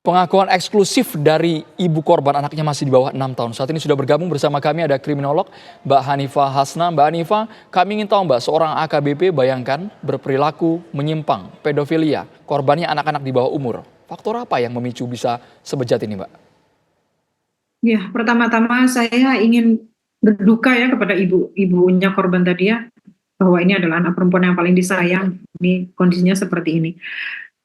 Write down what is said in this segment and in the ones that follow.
Pengakuan eksklusif dari ibu korban, anaknya masih di bawah 6 tahun. Saat ini sudah bergabung bersama kami ada kriminolog Mbak Hanifah Hasna. Mbak Hanifah, kami ingin tahu Mbak, seorang AKBP bayangkan berperilaku menyimpang, pedofilia, korbannya anak-anak di bawah umur. Faktor apa yang memicu bisa sebejat ini Mbak? Ya, pertama-tama saya ingin berduka ya kepada ibunya korban tadi ya, bahwa ini adalah anak perempuan yang paling disayang. Ini kondisinya seperti ini.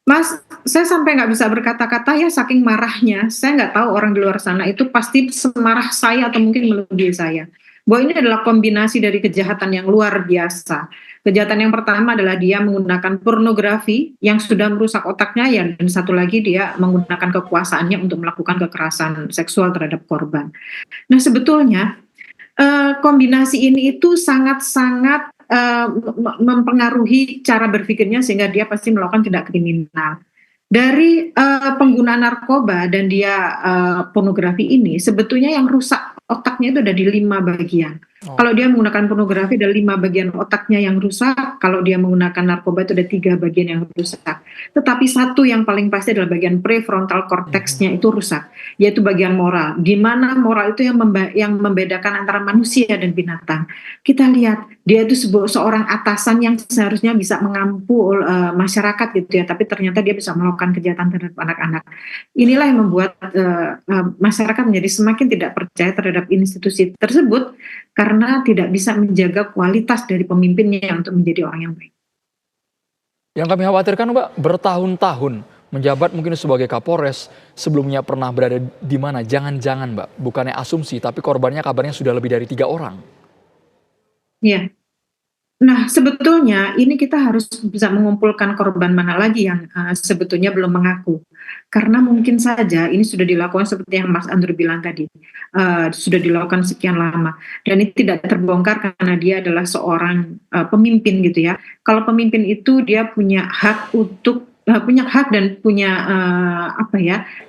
Mas, saya sampai nggak bisa berkata-kata ya saking marahnya. Saya nggak tahu orang di luar sana itu pasti semarah saya atau mungkin melebihi saya. Bahwa ini adalah kombinasi dari kejahatan yang luar biasa. Kejahatan yang pertama adalah dia menggunakan pornografi yang sudah merusak otaknya ya, dan satu lagi dia menggunakan kekuasaannya untuk melakukan kekerasan seksual terhadap korban. Nah sebetulnya kombinasi ini itu sangat-sangat mempengaruhi cara berpikirnya sehingga dia pasti melakukan tindak kriminal. Dari penggunaan narkoba dan dia pornografi ini, sebetulnya yang rusak otaknya itu ada di 5 bagian. Oh. Kalau dia menggunakan pornografi ada 5 bagian otaknya yang rusak, kalau dia menggunakan narkoba itu ada 3 bagian yang rusak. Tetapi satu yang paling pasti adalah bagian prefrontal cortex-nya itu rusak, yaitu bagian moral. Di mana moral itu yang membedakan antara manusia dan binatang. Kita lihat dia itu seorang atasan yang seharusnya bisa mengampu masyarakat gitu ya, tapi ternyata dia bisa melakukan kejahatan terhadap anak-anak. Inilah yang membuat masyarakat menjadi semakin tidak percaya terhadap institusi tersebut karena tidak bisa menjaga kualitas dari pemimpinnya untuk menjadi orang yang baik. Yang kami khawatirkan Mbak, bertahun-tahun menjabat mungkin sebagai Kapolres, sebelumnya pernah berada di mana? Jangan-jangan Mbak, bukannya asumsi, tapi korbannya kabarnya sudah lebih dari 3 orang. Iya. Nah, sebetulnya ini kita harus bisa mengumpulkan korban mana lagi yang sebetulnya belum mengaku. Karena mungkin saja ini sudah dilakukan seperti yang Mas Andrew bilang tadi, sudah dilakukan sekian lama. Dan ini tidak terbongkar karena dia adalah seorang pemimpin gitu ya. Kalau pemimpin itu dia punya hak untuk punya hak dan punya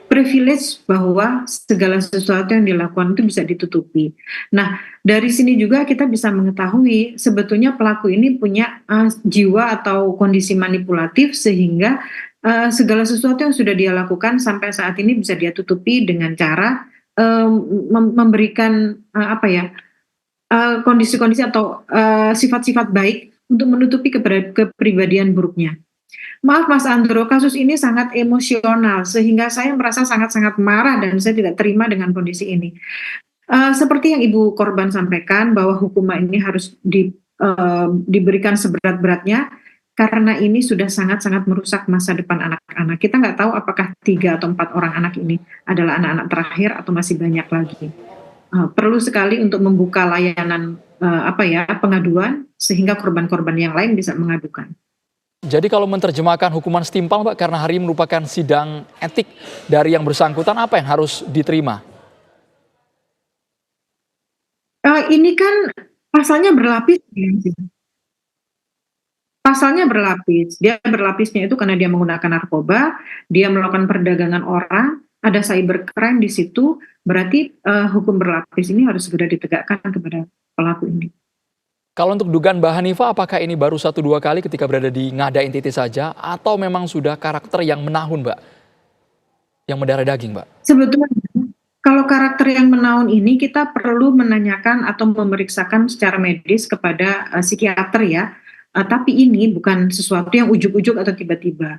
privilege bahwa segala sesuatu yang dilakukan itu bisa ditutupi. Nah, dari sini juga kita bisa mengetahui sebetulnya pelaku ini punya jiwa atau kondisi manipulatif sehingga segala sesuatu yang sudah dia lakukan sampai saat ini bisa dia tutupi dengan cara memberikan kondisi-kondisi atau sifat-sifat baik untuk menutupi kepribadian buruknya. Maaf Mas Andro, kasus ini sangat emosional sehingga saya merasa sangat-sangat marah dan saya tidak terima dengan kondisi ini. Seperti yang ibu korban sampaikan bahwa hukuman ini harus diberikan seberat-beratnya karena ini sudah sangat-sangat merusak masa depan anak-anak. Kita nggak tahu apakah 3 atau 4 orang anak ini adalah anak-anak terakhir atau masih banyak lagi. Perlu sekali untuk membuka layanan pengaduan sehingga korban-korban yang lain bisa mengadukan. Jadi kalau menerjemahkan hukuman setimpal Mbak, karena hari ini merupakan sidang etik dari yang bersangkutan, apa yang harus diterima? Ini kan pasalnya berlapis ya. Pasalnya berlapis. Dia berlapisnya itu karena dia menggunakan narkoba, dia melakukan perdagangan orang, ada cybercrime di situ, berarti hukum berlapis ini harus segera ditegakkan kepada pelaku ini. Kalau untuk dugaan Mbak Hanifah, apakah ini baru 1-2 kali ketika berada di Ngada NTT saja, atau memang sudah karakter yang menahun Mbak, yang mendarah daging Mbak? Sebetulnya kalau karakter yang menaun ini kita perlu menanyakan atau memeriksakan secara medis kepada psikiater ya. Tapi ini bukan sesuatu yang ujuk-ujuk atau tiba-tiba.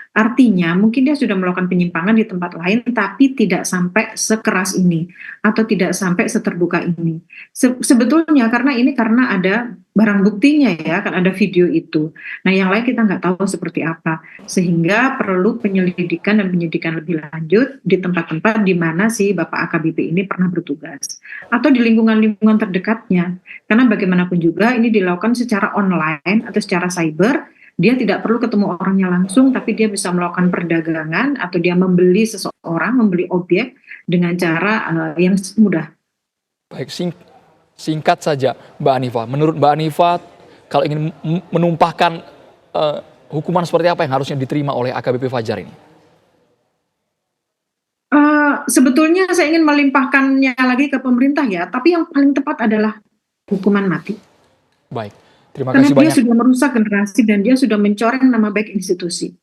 Artinya mungkin dia sudah melakukan penyimpangan di tempat lain tapi tidak sampai sekeras ini atau tidak sampai seterbuka ini. Sebetulnya karena ada barang buktinya ya, kan ada video itu. Nah yang lain kita nggak tahu seperti apa. Sehingga perlu penyelidikan dan penyidikan lebih lanjut di tempat-tempat di mana si Bapak AKBP ini pernah bertugas. Atau di lingkungan-lingkungan terdekatnya. Karena bagaimanapun juga ini dilakukan secara online atau secara cyber. Dia tidak perlu ketemu orangnya langsung, tapi dia bisa melakukan perdagangan atau dia membeli seseorang, membeli objek dengan cara yang mudah. Baik, singkat saja Mbak Hanifah. Menurut Mbak Hanifah, kalau ingin menumpahkan hukuman seperti apa yang harusnya diterima oleh AKBP Fajar ini? Sebetulnya saya ingin melimpahkannya lagi ke pemerintah ya, tapi yang paling tepat adalah hukuman mati. Baik. Terima Karena kasih dia banyak. sudah merusak generasi dan dia sudah mencoreng nama baik institusi.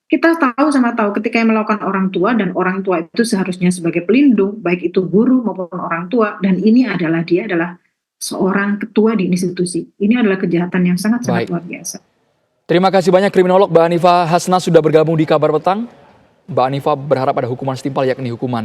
Kita tahu sama tahu ketika yang melakukan orang tua, dan orang tua itu seharusnya sebagai pelindung, baik itu guru maupun orang tua, dan ini adalah dia adalah seorang ketua di institusi. Ini adalah kejahatan yang sangat-sangat Baik. luar biasa. Terima kasih banyak kriminolog Mbak Hanifah Hasna sudah bergabung di Kabar Petang. Mbak Hanifah berharap ada hukuman setimpal yakni hukuman